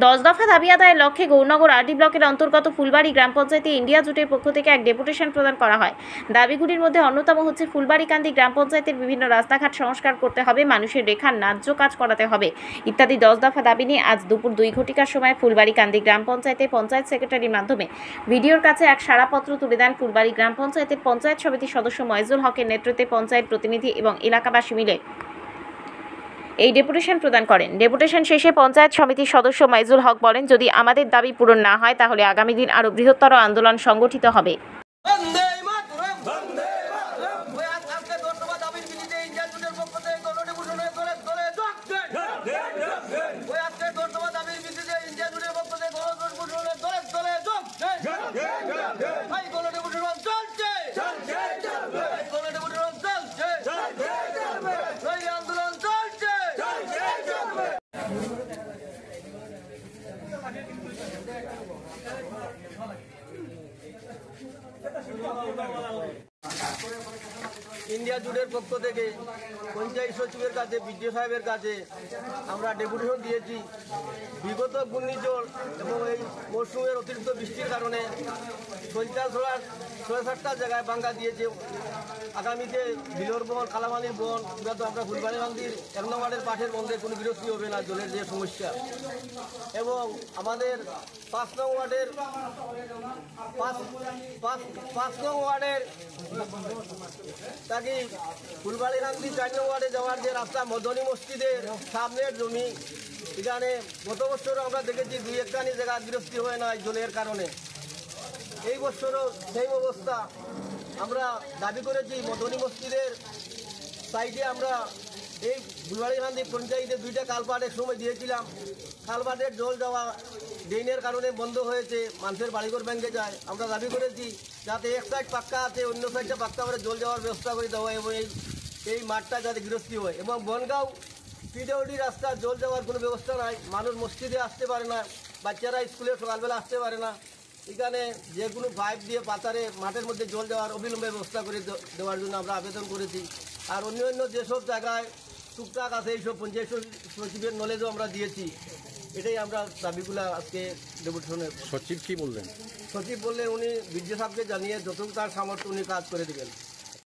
10 দফা দাবি আদায়ের লক্ষ্যে গৌরনগর আরডি ব্লকের অন্তর্গত ফুলবাড়ি গ্রাম পঞ্চায়েতে ইন্ডিয়া জোটের পক্ষ থেকে এক ডেপুটেশন প্রদান করা হয়। দাবিগুলির মধ্যে অন্যতম হচ্ছে ফুলবাড়িকান্দি গ্রাম পঞ্চায়েতের বিভিন্ন রাস্তাঘাট সংস্কার করতে হবে, মানুষের রেখার ন্যায্য কাজ করাতে হবে ইত্যাদি 10 দফা দাবি নিয়ে আজ দুপুর 2 ঘটিকার সময় ফুলবাড়িকান্দি গ্রাম পঞ্চায়েতে পঞ্চায়েত সেক্রেটারির মাধ্যমে ভিডিওর কাছে এক স্মারকপত্র তুলে দেন ফুলবাড়ি গ্রাম পঞ্চায়েতের পঞ্চায়েত সমিতির সদস্য ময়জুল হকের নেতৃত্বে পঞ্চায়েত প্রতিনিধি এবং এলাকাবাসী মিলে এই ডেপুটেশন প্রদান করেন। ডেপুটেশন শেষে পঞ্চায়েত সমিতির সদস্য মাইজুল হক বলেন, যদি আমাদের দাবি পূরণ না হয় তাহলে আগামী দিন আরও বৃহত্তর আন্দোলন সংগঠিত হবে। ইন্ডিয়া জোটের পক্ষ থেকে পঞ্চায়েত সচিবের কাছে, বিডিও সাহেবের কাছে আমরা ডেপুটেশন দিয়েছি। বিগত ঘূর্ণিঝড় এবং এই মৌসুমের অতিরিক্ত বৃষ্টির কারণে 50-60টা জায়গায় ভাঙ্গা দিয়েছে। আগামীতে বিলোর বন, কালামালির বন, তো আমরা ফুলবাড়িকান্দির 1 নং ওয়ার্ডের পাশের বন্ধে কোনো বিরতি হবে না জলের যে সমস্যা। এবং আমাদের 5 নং ওয়ার্ডের 5 নং ওয়ার্ডের তাকে ফুলবাড়িকান্দি 4 নং ওয়ার্ডে যাওয়ার যে রাস্তা, মদনী মসজিদের সামনের জমি, এখানে গত বছরও আমরা দেখেছি 2-1খানি জায়গা বিরক্তি হয় না জলের কারণে। এই বছরও সেই অবস্থা। আমরা দাবি করেছি মদনী মসজিদের সাইডে আমরা এই ফুলবাড়িকান্দি পঞ্চায়েতে 2টা কালপাটের সময় দিয়েছিলাম। কালপাটের জল যাওয়া ড্রেনের কারণে বন্ধ হয়েছে, মানুষের বাড়িঘর ভেঙে যায়। আমরা দাবি করেছি যাতে এক সাইড পাক্কা আছে, অন্য সাইডটা পাক্কা করে জল যাওয়ার ব্যবস্থা করে দেওয়া এবং এই মাঠটা যাতে গৃহস্থী হয়। এবং বনগাঁও পিডব্লিউডি রাস্তা জল যাওয়ার কোনো ব্যবস্থা নাই, মানুষ মসজিদে আসতে পারে না, বাচ্চারা স্কুলে সকালবেলা আসতে পারে না। এখানে যে কোনো পাইপ দিয়ে পাতারে মাঠের মধ্যে জল যাওয়ার অবিলম্বে ব্যবস্থা করে দেওয়ার জন্য আমরা আবেদন করেছি। আর অন্য যেসব জায়গায় টুকটাক আছে এইসব পঞ্চায়েত সচিবের নলেজও আমরা দিয়েছি। এটাই আমরা দাবিগুলো আজকে ডেপুটেশনের। সচিব কি বললেন? সচিব বললেন উনি বিডিও সাহেবকে জানিয়ে যতটুকু তার সামর্থ্য উনি কাজ করে দেবেন।